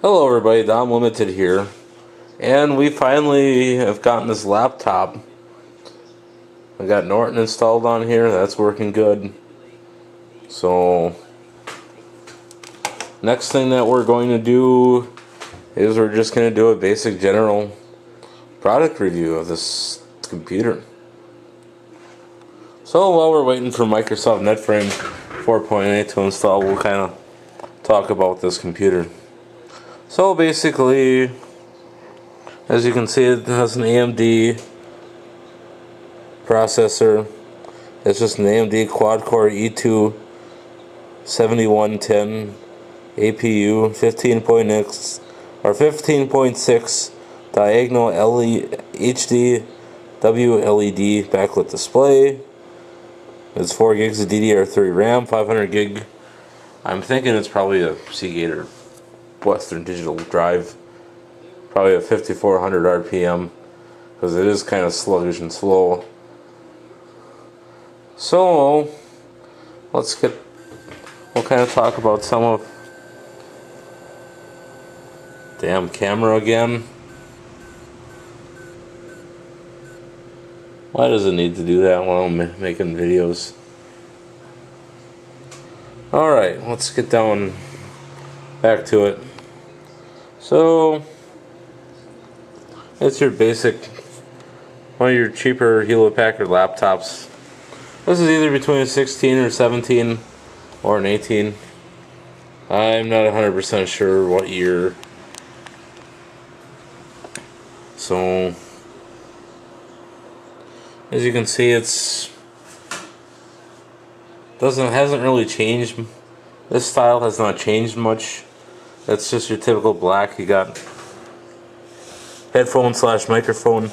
Hello everybody, Dom Limited here, and we finally have gotten this laptop. I got Norton installed on here, that's working good. So, next thing that we're going to do is we're just going to do a basic general product review of this computer. So while we're waiting for Microsoft NetFrame 4.8 to install, we'll kind of talk about this computer. So basically, as you can see, it has an AMD processor. It's just an AMD quad-core E2 7110 APU, 15.6 diagonal HD WLED backlit display. It's 4 gigs of DDR3 RAM, 500 gig. I'm thinking it's probably a Seagate or Western Digital drive, probably a 5400 RPM, because it is kind of sluggish and slow. So we'll kind of talk about some of damn camera again. Why does it need to do that while I'm making videos? Alright, let's get down back to it. So, it's your basic, one of your cheaper Hewlett Packard laptops. This is either between a 16 or 17 or an 18. I'm not 100% sure what year. So, as you can see, hasn't really changed. This style has not changed much. It's just your typical black. You got headphone / microphone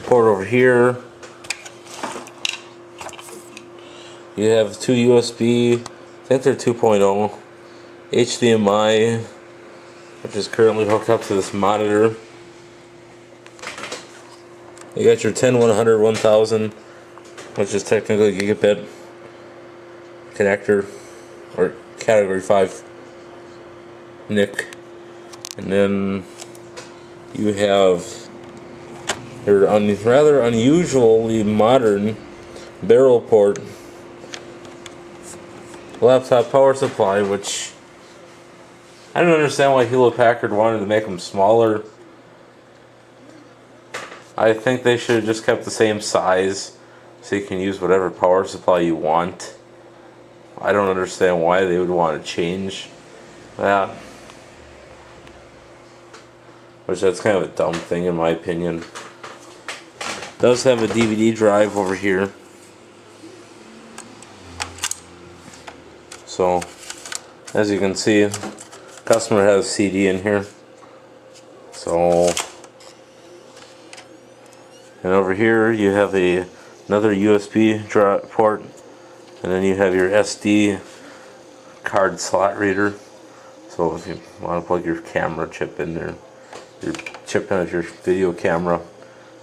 port over here. You have two USB, I think they're 2.0, HDMI, which is currently hooked up to this monitor. You got your 10100 1000, which is technically gigabit connector, or category 5 NIC, and then you have your rather unusually modern barrel port laptop power supply, which I don't understand why Hewlett Packard wanted to make them smaller. I think they should have just kept the same size so you can use whatever power supply you want. I don't understand why they would want to change that. Which that's kind of a dumb thing in my opinion. It does have a DVD drive over here. So, as you can see, customer has CD in here. So, and over here you have another USB port, and then you have your SD card slot reader. So if you want to plug your camera chip in there, your chip in of your video camera,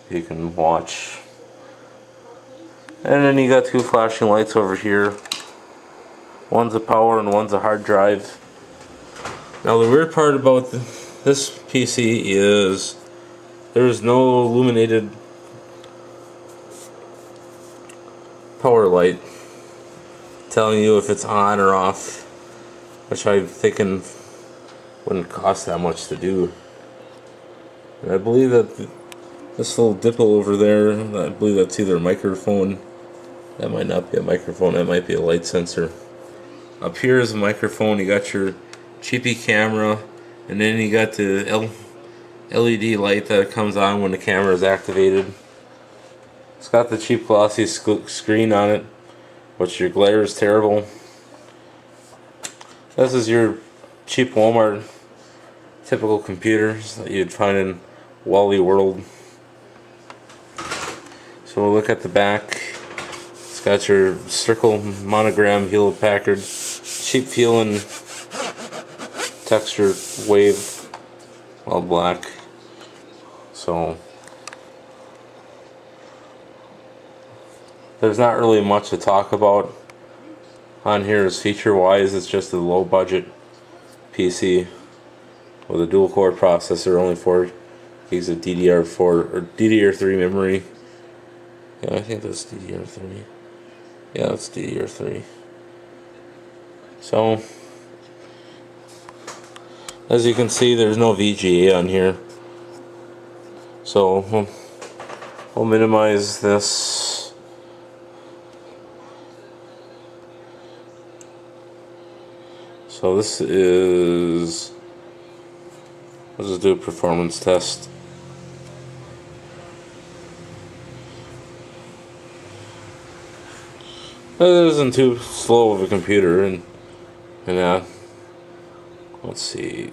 you can watch. And then you got two flashing lights over here. One's a power and one's a hard drive. Now the weird part about this PC is there's no illuminated power light telling you if it's on or off, which I'm thinking wouldn't cost that much to do. And I believe that this little dipple over there, I believe that's either a microphone. That might not be a microphone, that might be a light sensor. Up here is a microphone. You got your cheapy camera, and then you got the LED light that comes on when the camera is activated. It's got the cheap glossy screen on it, which your glare is terrible. This is your cheap Walmart typical computers that you'd find in Wally World. So we'll look at the back. It's got your circle monogram Hewlett Packard, cheap feeling texture wave, all black. So there's not really much to talk about on here as feature wise. It's just a low budget PC. with a dual core processor, only 4 gigs of DDR4 or DDR3 memory. Yeah, I think that's DDR3. Yeah, that's DDR3. So, as you can see, there's no VGA on here. So, we'll minimize this. So this is, let's just do a performance test. It isn't too slow of a computer, and let's see.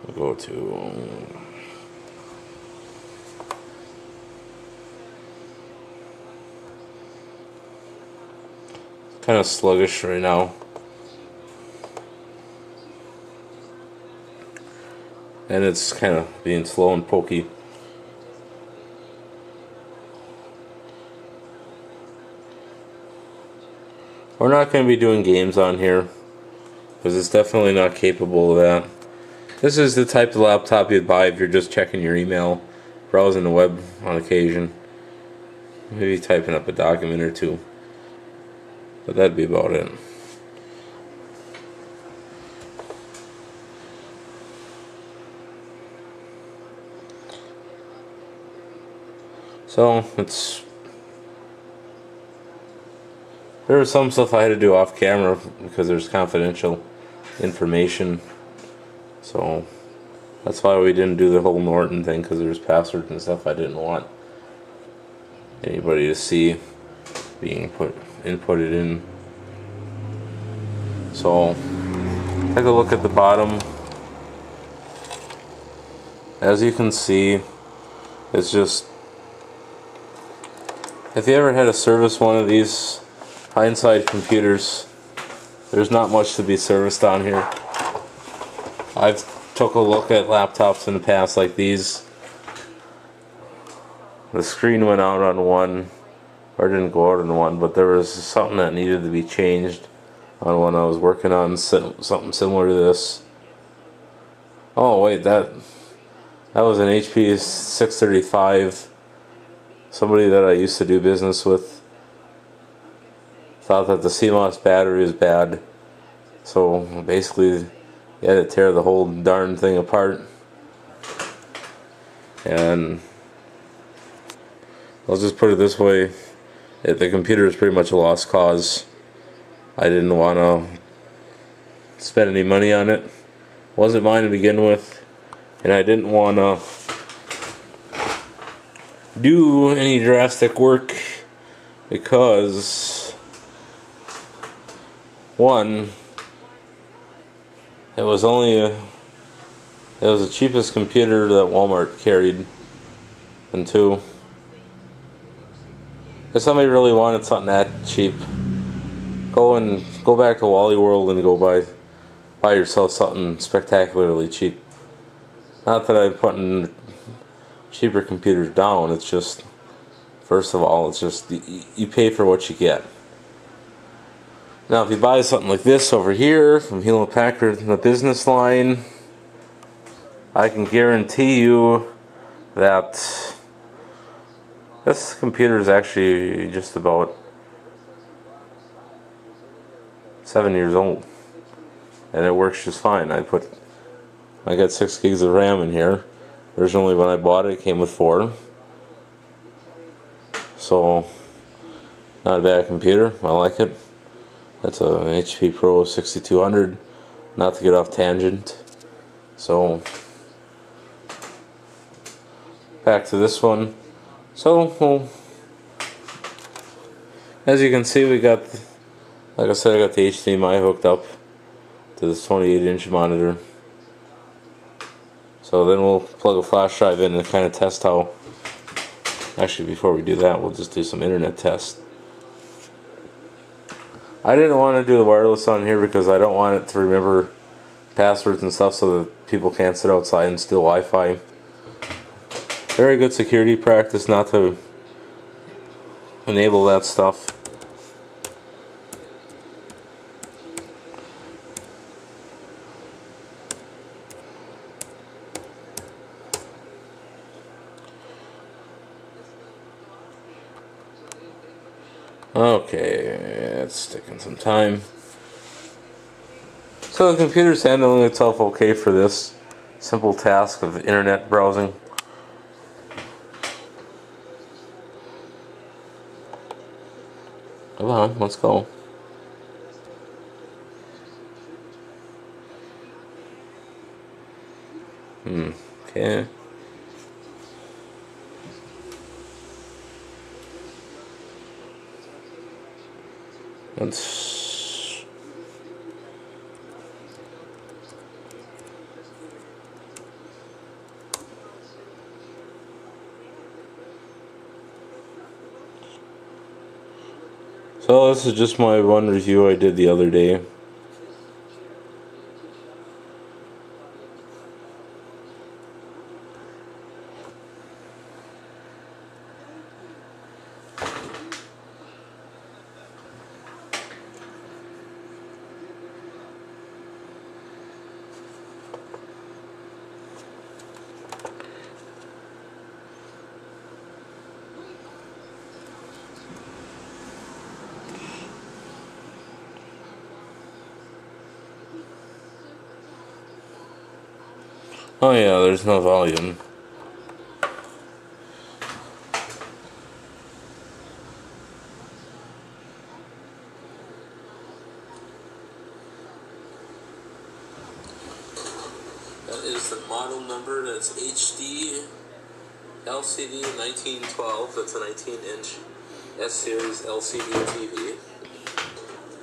We'll go to kind of sluggish right now, and it's kind of being slow and pokey. We're not going to be doing games on here because it's definitely not capable of that. This is the type of laptop you'd buy if you're just checking your email, browsing the web on occasion, maybe typing up a document or two, but that'd be about it. So there was some stuff I had to do off camera because there's confidential information. So that's why we didn't do the whole Norton thing, because there's passwords and stuff I didn't want anybody to see being inputted in. So take a look at the bottom. As you can see, it's just, if you ever had to service one of these Hindsight computers, there's not much to be serviced on here. I've took a look at laptops in the past like these. The screen went out on one, or didn't go out on one, but there was something that needed to be changed on one I was working on, something similar to this. Oh wait, that was an HP 635. Somebody that I used to do business with thought that the CMOS battery was bad, so basically you had to tear the whole darn thing apart. And I'll just put it this way, the computer is pretty much a lost cause. I didn't want to spend any money on it. It wasn't mine to begin with, and I didn't want to do any drastic work because, one, it was the cheapest computer that Walmart carried, and two, if somebody really wanted something that cheap, go back to Wally World and go buy yourself something spectacularly cheap. Not that I'm putting cheaper computers down, it's just, first of all, it's just you pay for what you get. Now if you buy something like this over here from Hewlett Packard in the business line, I can guarantee you that this computer is actually just about 7 years old, and it works just fine. I got 6 gigs of RAM in here. Originally when I bought it, it came with 4. So not a bad computer, I like it. That's a HP Pro 6200, not to get off tangent. So back to this one. So well, as you can see, we got, like I said, I got the HDMI hooked up to this 28-inch monitor. So then we'll plug a flash drive in and kind of test how, actually before we do that, we'll just do some internet tests. I didn't want to do the wireless on here because I don't want it to remember passwords and stuff so that people can't sit outside and steal Wi-Fi. Very good security practice not to enable that stuff. Okay, it's taking some time. So the computer's handling itself okay for this simple task of internet browsing. Come on, let's go. Okay. Let's... So this is just my one review I did the other day. Oh yeah, there's no volume. That is the model number. That's HD LCD 1912. That's a 19-inch S-Series LCD TV.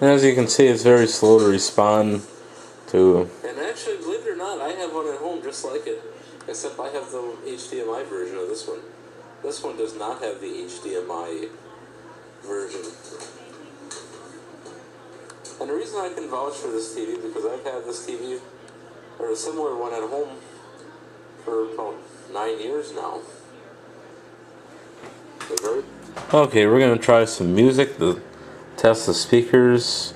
And as you can see, it's very slow to respond to... And actually, believe it or not, I have one at home just like it. Except I have the HDMI version of this one. This one does not have the HDMI version. And the reason I can vouch for this TV, because I've had this TV, or a similar one at home, for about 9 years now. Okay, we're going to try some music to test the speakers.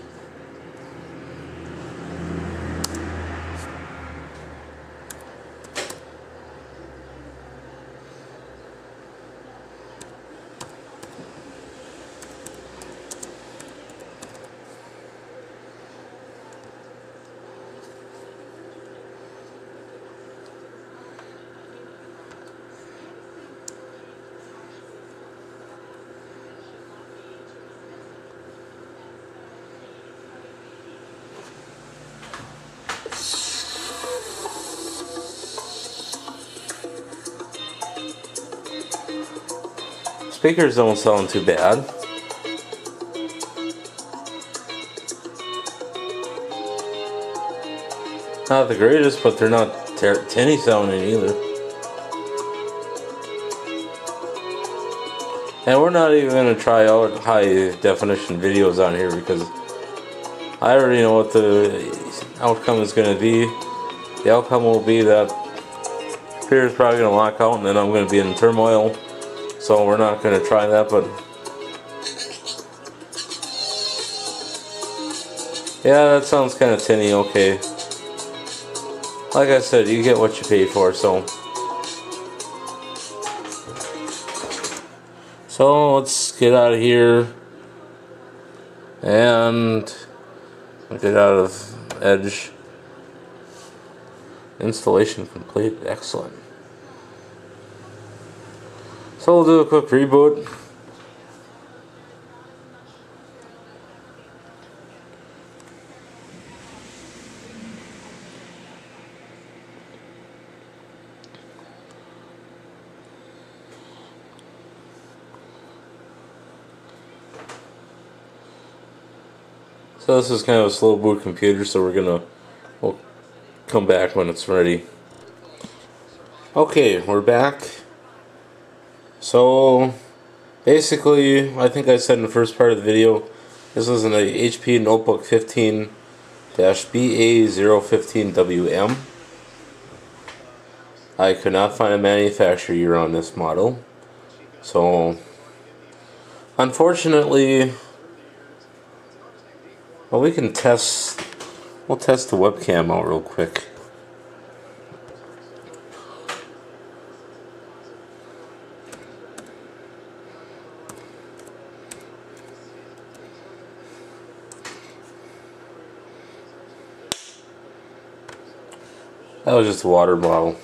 Speakers don't sound too bad. Not the greatest, but they're not tinny sounding either. And we're not even going to try out high definition videos on here because I already know what the outcome is going to be. The outcome will be that computer's probably going to lock out and then I'm going to be in turmoil. So we're not going to try that, but yeah, that sounds kind of tinny, okay. Like I said, you get what you pay for, so. So let's get out of here and get out of Edge. Installation complete, excellent. So we'll do a quick reboot. So this is kind of a slow boot computer, so we'll come back when it's ready. Okay, we're back. So basically, I think I said in the first part of the video, this is an HP Notebook 15-BA015WM. I could not find a manufacturer year on this model, so unfortunately, well, we'll test the webcam out real quick. That was just a water bottle.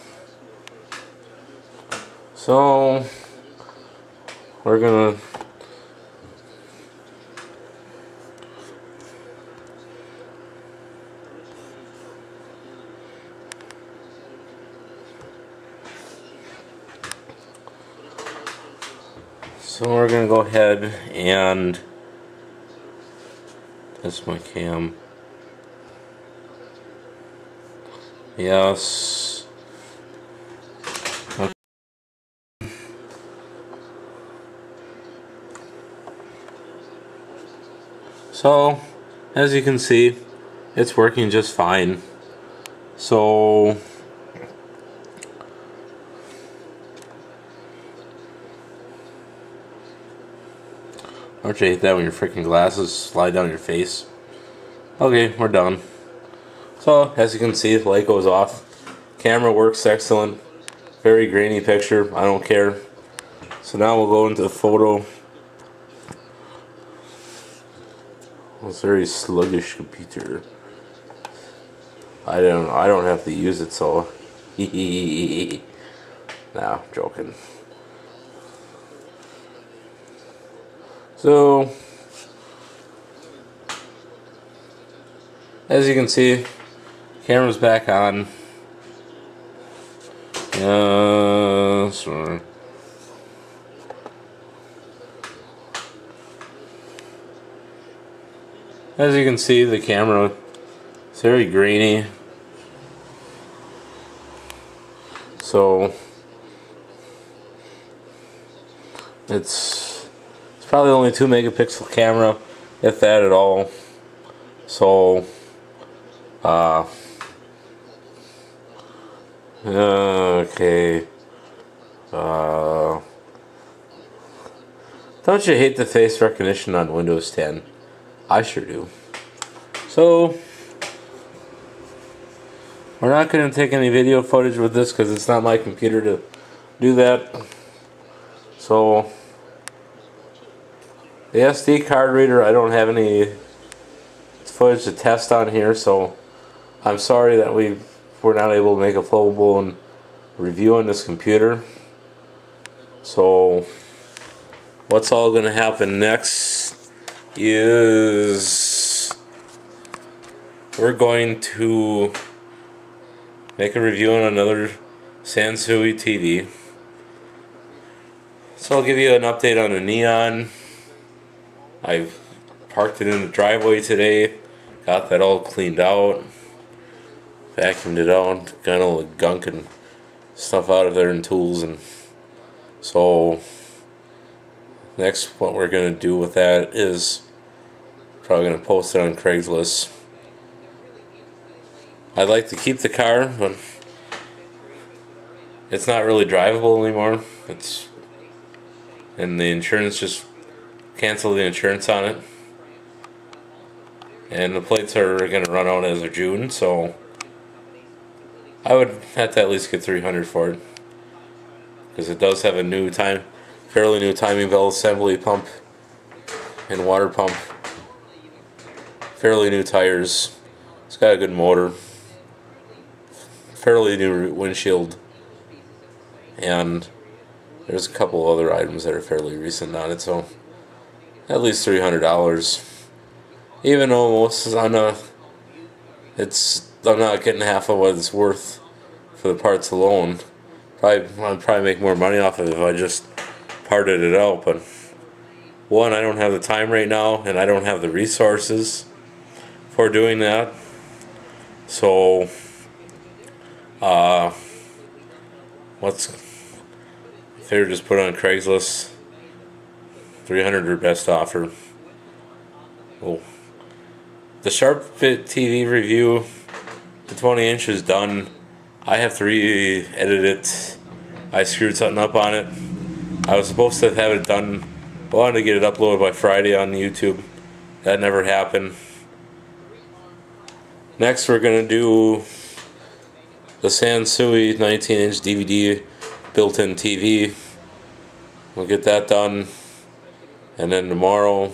So we're gonna go ahead and that's my cam. Yes. Okay. So, as you can see, it's working just fine. So, don't you hate that when your freaking glasses slide down your face? Okay, we're done. So, as you can see, the light goes off. Camera works excellent. Very grainy picture. I don't care. So now we'll go into the photo. It's a very sluggish computer. I don't have to use it, so nah, joking. So as you can see, camera's back on. Sorry. As you can see, the camera is very grainy. So it's probably only 2 megapixel camera, if that at all. So okay. Don't you hate the face recognition on Windows 10? I sure do. So we're not going to take any video footage with this because it's not my computer to do that. So the SD card reader, I don't have any footage to test on here, so I'm sorry that we're not able to make a full-blown review on this computer. So what's all going to happen next is we're going to make a review on another Sansui TV. So I'll give you an update on the Neon. I've parked it in the driveway today, got that all cleaned out, vacuumed it out, got all the gunk and stuff out of there and tools. And so next what we're going to do with that is probably going to post it on Craigslist. I'd like to keep the car, but it's not really drivable anymore. And the insurance just canceled the insurance on it. And the plates are going to run out as of June, so I would have to at least get $300 for it, because it does have a fairly new timing belt assembly pump and water pump. Fairly new tires. It's got a good motor. Fairly new windshield. And there's a couple other items that are fairly recent on it, so at least $300. Even though I'm not getting half of what it's worth for the parts alone. I'd probably make more money off of it if I just parted it out, but one, I don't have the time right now, and I don't have the resources for doing that. So figure just put it on Craigslist. $300 or best offer. Oh, the SharpFit TV review, the 20-inch is done. I have to re-edit it. I screwed something up on it. I was supposed to have it done. I wanted to get it uploaded by Friday on YouTube. That never happened. Next, we're going to do the Sansui 19-inch DVD built-in TV. We'll get that done. And then tomorrow,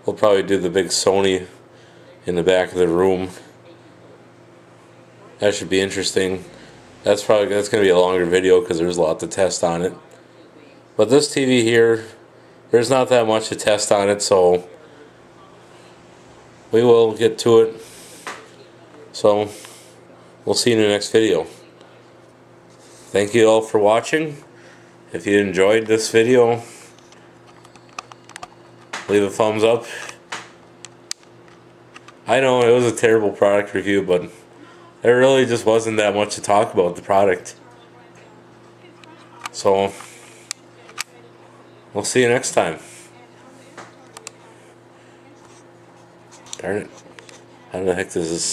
we'll probably do the big Sony in the back of the room. That should be interesting. That's going to be a longer video because there's a lot to test on it. But this TV here, there's not that much to test on it, so we will get to it. So we'll see you in the next video. Thank you all for watching. If you enjoyed this video, leave a thumbs up. I know it was a terrible product review, but there really just wasn't that much to talk about the product. So we'll see you next time. Darn it. How the heck does this